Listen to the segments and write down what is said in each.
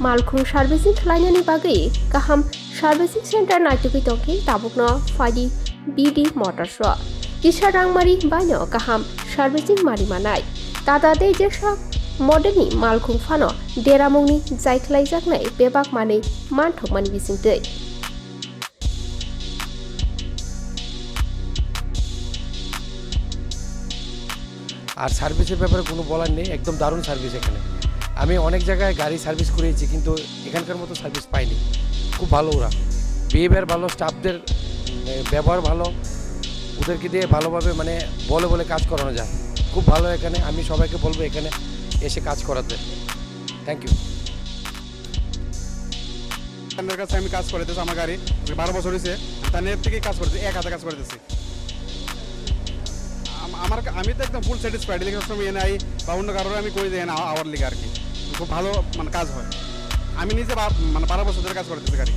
मालखुं servicing खालायनायनि बागै गाहाम servicing centre नायटुगै तंखि ताबुकनो फायदि bidi मटर्स किसा रांमारि बायनो गाहाम सार्भिसिं मारि मानाय टाटा दे जेसा मडेलनि मालखुं फानो देरामुंनि जायख्लायजानाय बेबाक मानै मानथकमानि बिसिंतै আর সার্ভিসের ব্যাপারে কোনো বলার নেই, একদম দারুণ সার্ভিস এখানে। আমি অনেক জায়গায় গাড়ি সার্ভিস করেছি কিন্তু এখানকার মতো সার্ভিস পাইনি। খুব ভালো ওরা, বিহেভিয়ার ভালো, স্টাফদের ব্যবহার ভালো, ওদেরকে দিয়ে ভালোভাবে মানে বলে বলে কাজ করানো যায়। খুব ভালো এখানে, আমি সবাইকে বলবো এখানে এসে কাজ করাতে। Thank you. তাদের কাছে আমি কাজ করতেছি, আমার গাড়ি 12 বছর হয়েছে, তাদের থেকে কাজ করতেছি, এক হাতে কাজ করতেছি। আমি তো একদম ফুল স্যাটিসফাইড, লিখে সবসময় এনআই বা অন্য কারোর আমি করে দিই না আওয়ার লিগে আর কি, খুব ভালো মানে কাজ হয়। আমি নিজে মানে 12 বছর ধরে কাজ করতেছি গাড়ি।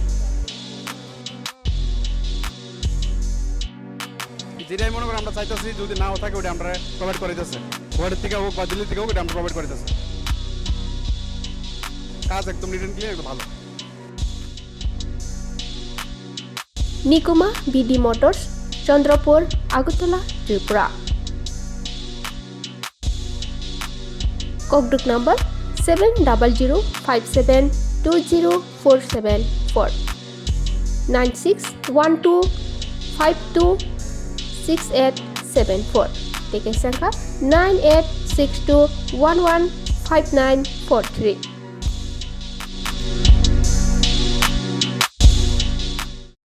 যেটাই মনে করি আমরা চাইতেছি যদি নাও থাকে ওটা আমরা প্রোভাইড করে দিতেছে, ওয়ার্ডের থেকে হোক বা দিল্লি থেকে হোক ওটা আমরা প্রোভাইড করে দিতেছে। কাজ একদম নিট অ্যান্ড ক্লিয়ার, একদম ভালো। নিকুমা বিডি মোটরস, চন্দ্রপুর, আগরতলা, ত্রিপুরা। ককডুক নম্বর 7005720474 9612526874 টিকেট সংখ্যা 9862115943।